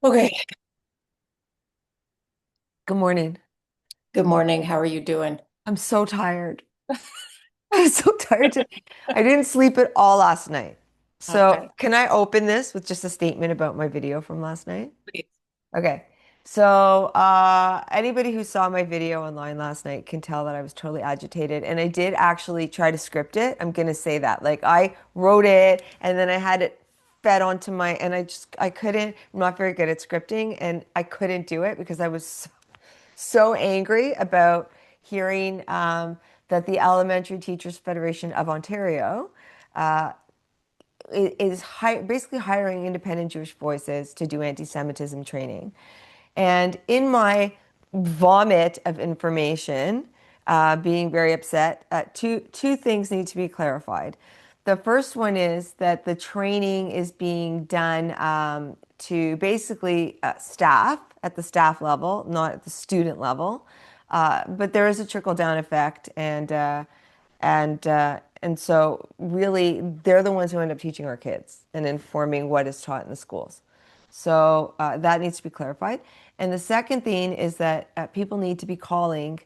Okay. Good morning. Good morning. How are you doing? I'm so tired. I'm so tired. I didn't sleep at all last night. So, Okay. can I open this with just a statement about my video from last night? Please. Okay. So, anybody who saw my video online last night can tell that I was totally agitated, and I did actually try to script it. I'm gonna say that. Like, I wrote it, and then I had it fed onto and I couldn't. I'm not very good at scripting, and I couldn't do it because I was so angry about hearing that the Elementary Teachers Federation of Ontario is basically hiring independent Jewish voices to do anti-Semitism training. And in my vomit of information, being very upset, two things need to be clarified. The first one is that the training is being done to basically staff at the staff level, not at the student level. But there is a trickle down effect, and so really they're the ones who end up teaching our kids and informing what is taught in the schools. So that needs to be clarified. And the second thing is that people need to be calling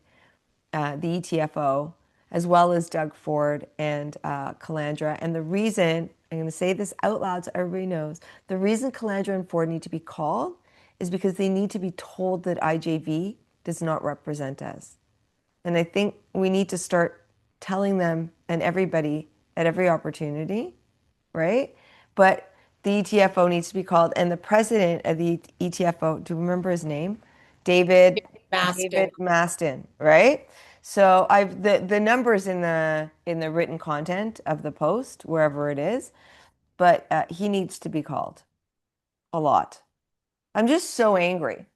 the ETFO as well as Doug Ford and Calandra. And the reason, I'm going to say this out loud so everybody knows, the reason Calandra and Ford need to be called is because they need to be told that IJV does not represent us. And I think we need to start telling them and everybody at every opportunity, right? But the ETFO needs to be called, and the president of the ETFO, do you remember his name? David Maston. David Maston, right? So I've the numbers in the written content of the post wherever it is, but he needs to be called a lot. I'm just so angry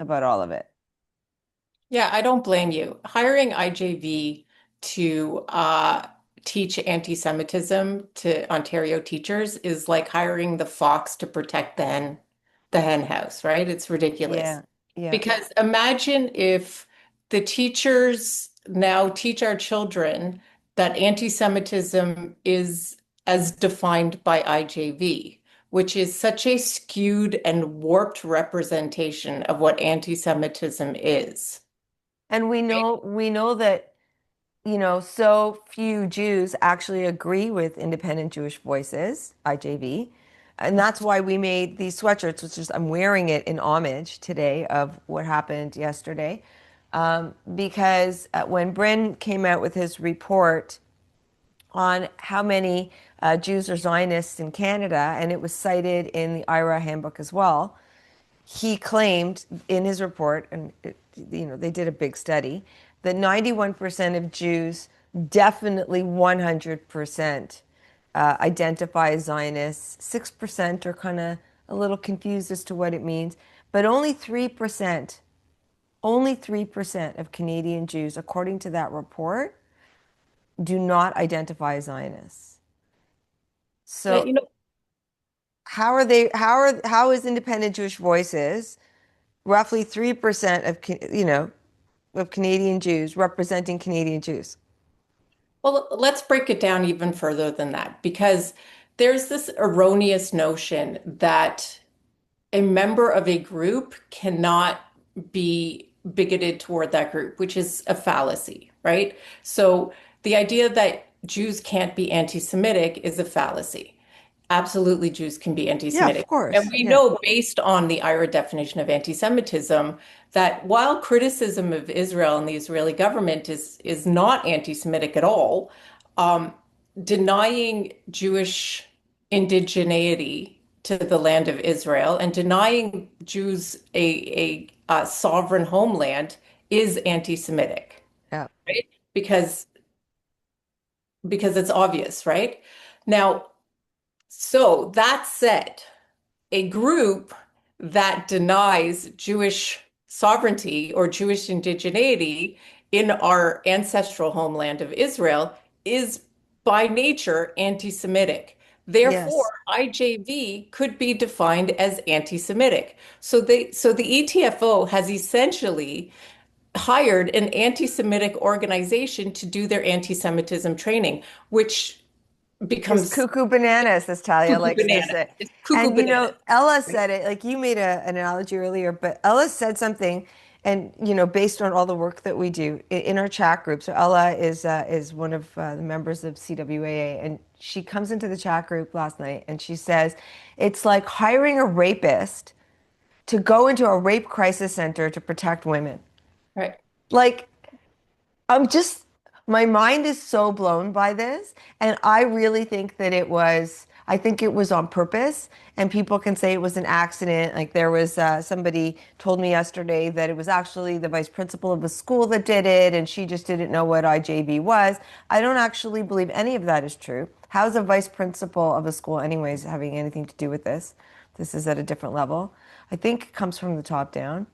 about all of it. Yeah, I don't blame you. Hiring IJV to teach anti-Semitism to Ontario teachers is like hiring the fox to protect the hen house, right? It's ridiculous. Yeah, yeah. Because imagine if the teachers now teach our children that anti-Semitism is as defined by IJV, which is such a skewed and warped representation of what anti-Semitism is. And we know that so few Jews actually agree with independent Jewish voices, IJV. And that's why we made these sweatshirts, which is I'm wearing it in homage today of what happened yesterday. Because when Bryn came out with his report on how many Jews are Zionists in Canada, and it was cited in the IRA handbook as well, he claimed in his report, and they did a big study, that 91% of Jews definitely 100% identify as Zionists. 6% are kind of a little confused as to what it means, but only 3% of Canadian Jews, according to that report, do not identify as Zionists. Yeah, So how is Independent Jewish Voices roughly 3% of Canadian Jews representing Canadian Jews? well, let's break it down even further than that, because there's this erroneous notion that a member of a group cannot be bigoted toward that group, which is a fallacy, right? So the idea that Jews can't be anti-Semitic is a fallacy. Absolutely, Jews can be Yeah, of anti-Semitic. And course. we Yeah. know, based on the IRA definition of anti-Semitism, that while criticism of Israel and the Israeli government is not anti-Semitic at all, um, denying Jewish indigeneity to the land of Israel and denying Jews a sovereign homeland is anti-Semitic, Yeah. right? Because it's obvious, right? Now, so that said, a group that denies Jewish sovereignty or Jewish indigeneity in our ancestral homeland of Israel is by nature anti-Semitic. Therefore, Yes. IJV could be defined as anti-Semitic. So the ETFO has essentially hired an anti-Semitic organization to do their anti-Semitism training, which It's becomes cuckoo bananas, as Talia cuckoo likes to banana. say. It's cuckoo And banana. Ella Right? said it, like you made an analogy earlier, but Ella said something, and based on all the work that we do in our chat group. So Ella is one of the members of CWAA, and she comes into the chat group last night, and she says it's like hiring a rapist to go into a rape crisis center to protect women. Right. Like I'm just, my mind is so blown by this. And I really think that I think it was on purpose. And people can say it was an accident. Like there was somebody told me yesterday that it was actually the vice principal of the school that did it. And she just didn't know what IJV was. I don't actually believe any of that is true. How's a vice principal of a school, anyways, having anything to do with this? This is at a different level. I think it comes from the top down.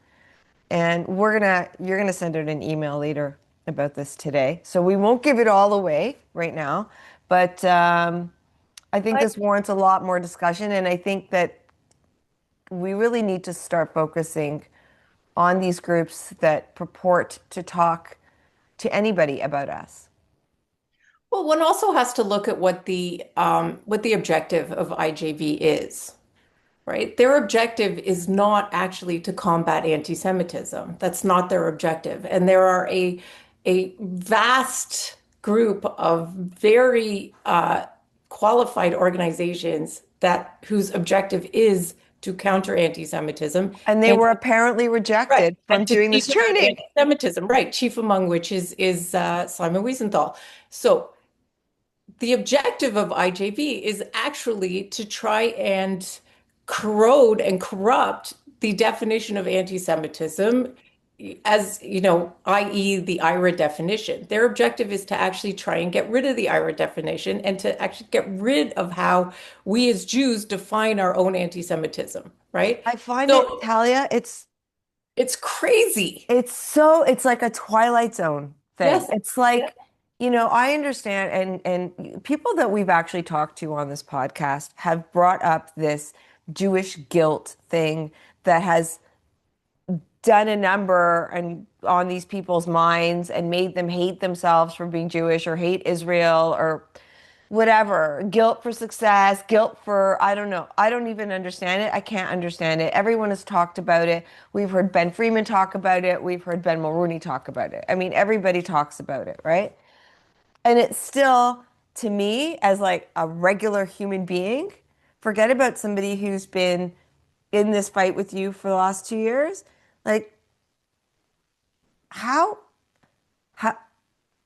And you're gonna send out an email later about this today. So we won't give it all away right now, but I think I, this warrants a lot more discussion. And I think that we really need to start focusing on these groups that purport to talk to anybody about us. well, one also has to look at what the objective of IJV is, right? Their objective is not actually to combat anti-Semitism. That's not their objective. And there are a vast group of very qualified organizations that whose objective is to counter anti-Semitism And they and were apparently right rejected from and to doing teach this about training. anti-Semitism, right? Chief among which is Simon Wiesenthal. So the objective of IJV is actually to try and corrode and corrupt the definition of anti-Semitism as, i.e. the IRA definition. Their objective is to actually try and get rid of the IRA definition and to actually get rid of how we as Jews define our own anti-Semitism, right? I find it, So Talia, it's crazy. it's like a Twilight Zone thing. Yes. It's Yeah. like, I understand and people that we've actually talked to on this podcast have brought up this Jewish guilt thing that has done a number and on these people's minds and made them hate themselves for being Jewish or hate Israel or whatever. Guilt for success, guilt for, I don't know. I don't even understand it. I can't understand it. Everyone has talked about it. We've heard Ben Freeman talk about it. We've heard Ben Mulrooney talk about it. I mean, everybody talks about it, right? And it's still, to me, as like a regular human being, forget about somebody who's been in this fight with you for the last 2 years. Like, how, how,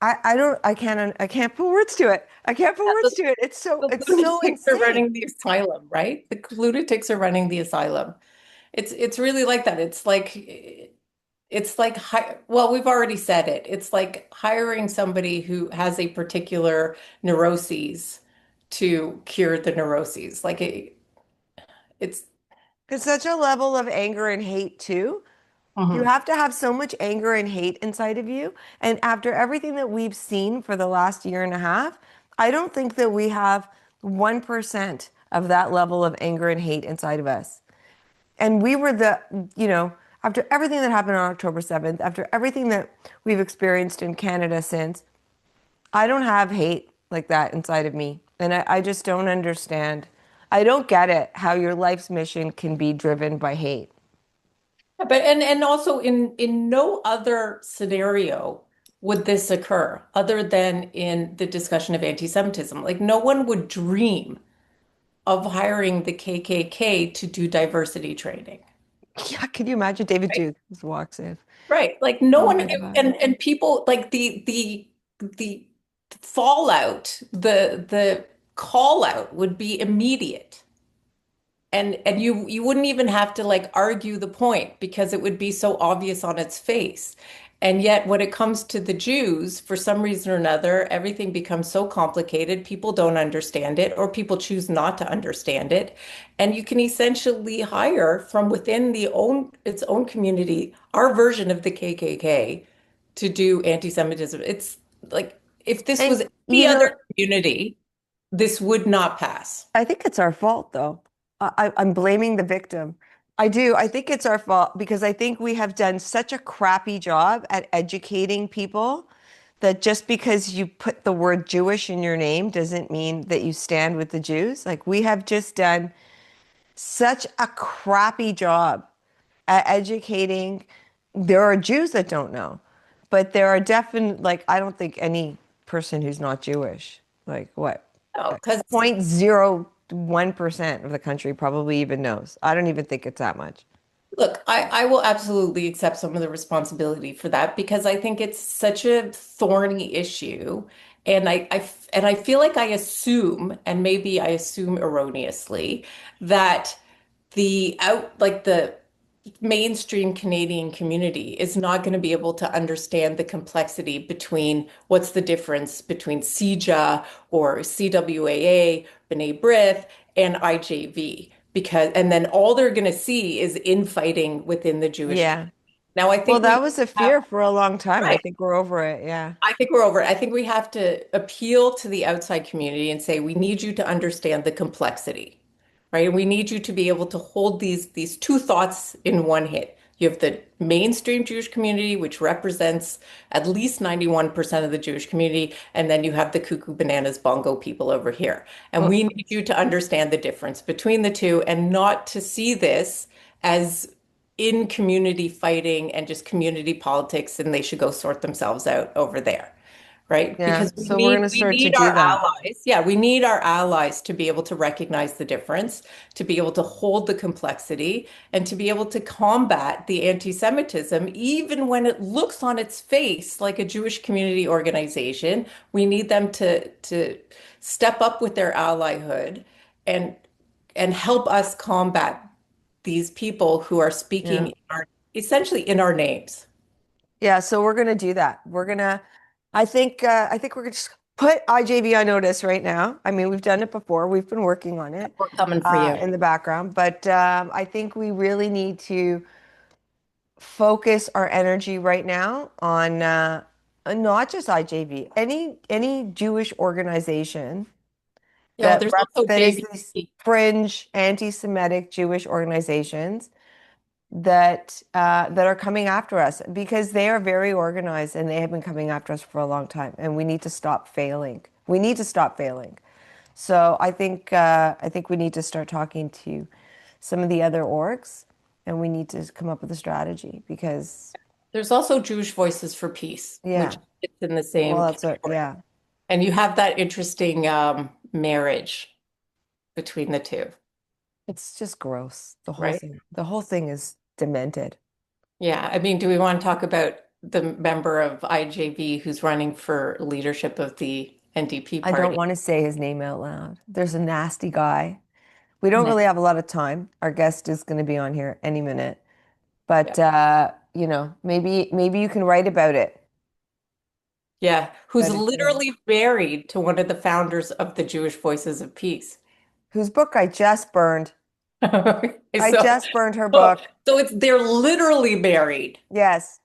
I can't put words to it. I can't put words The, to it. the It's so lunatics are insane. running the asylum, right? The lunatics are running the asylum. It's really like that. Well, we've already said it. It's like hiring somebody who has a particular neuroses to cure the neuroses. It's It's such a level of anger and hate too. You mhm. have to have so much anger and hate inside of you. And after everything that we've seen for the last year and a half, I don't think that we have 1% of that level of anger and hate inside of us. And we were after everything that happened on October 7th, after everything that we've experienced in Canada since, I don't have hate like that inside of me. And I just don't understand. I don't get it how your life's mission can be driven by hate. But and also in no other scenario would this occur other than in the discussion of anti-Semitism. Like no one would dream of hiring the KKK to do diversity training. Yeah, can you imagine David Right. Duke just walks in? Right. Like no Oh one my God. and people like the fallout, the call out would be immediate. And you wouldn't even have to like argue the point because it would be so obvious on its face. And yet when it comes to the Jews, for some reason or another, everything becomes so complicated, people don't understand it, or people choose not to understand it. And you can essentially hire from within its own community, our version of the KKK to do anti-Semitism. It's like if this And was any other community, this would not pass. I think it's our fault though. I'm blaming the victim. I do. I think it's our fault because I think we have done such a crappy job at educating people that just because you put the word Jewish in your name doesn't mean that you stand with the Jews. Like we have just done such a crappy job at educating. There are Jews that don't know, but there are definite, like, I don't think any person who's not Jewish, like what, No, because 0.01% of the country probably even knows. I don't even think it's that much. look, I will absolutely accept some of the responsibility for that because I think it's such a thorny issue. And I feel like I assume, and maybe I assume erroneously, that the mainstream Canadian community is not going to be able to understand the complexity between what's the difference between CJA or CWAA, B'nai B'rith, and IJV. Because, and then all they're going to see is infighting within the Jewish community. Yeah. Now, I Well, think that we was a have, fear for a long time. I right. think we're over it. Yeah. I think we're over it. I think we have to appeal to the outside community and say, we need you to understand the complexity, right? And we need you to be able to hold these two thoughts in one hit. You have the mainstream Jewish community, which represents at least 91% of the Jewish community, and then you have the cuckoo bananas bongo people over here. And Well, we need you to understand the difference between the two and not to see this as in community fighting and just community politics, and they should go sort themselves out over there, right? yeah. Because So we're going to we start to need do our that. allies. Yeah, we need our allies to be able to recognize the difference, to be able to hold the complexity, and to be able to combat the anti-Semitism, even when it looks on its face like a Jewish community organization. We need them to step up with their allyhood and help us combat these people who are speaking Yeah. in essentially in our names. Yeah, so we're gonna do that. I think we're gonna just put IJV on notice right now. I mean, we've done it before. We've been working on it We're coming for you. in the background, but I think we really need to focus our energy right now on not just IJV, any Jewish organization Yeah, well, there's also that is these JV. fringe anti-Semitic Jewish organizations that are coming after us because they are very organized and they have been coming after us for a long time, and we need to stop failing. We need to stop failing. So I think we need to start talking to some of the other orgs, and we need to come up with a strategy because There's also Jewish Voices for Peace, which yeah, fits in the well, same that's what category. yeah, And you have that interesting marriage between the two, it's just gross. right? The whole thing is demented. Yeah. I mean, do we want to talk about the member of IJV who's running for leadership of the NDP I don't party? want to say his name out loud. There's a nasty guy. We don't Yeah. really have a lot of time. Our guest is going to be on here any minute. But maybe you can write about it. Yeah. Who's But it's literally married to one of the founders of the Jewish Voices of Peace. whose book I just burned. Okay, I so, just burned her oh, book. so it's they're literally married. Yes.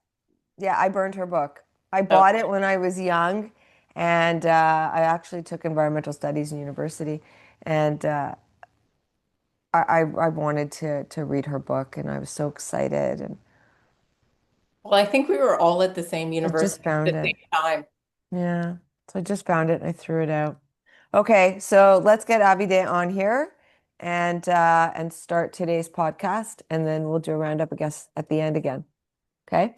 Yeah, I burned her book. I bought it Okay. when I was young, and I actually took environmental studies in university, and I wanted to read her book, and I was so excited, and Well, I think we were all at the same I just university found at the it. same time. Yeah. So I just found it and I threw it out. Okay, so let's get Abide on here and start today's podcast, and then we'll do a roundup, I guess, at the end again. Okay.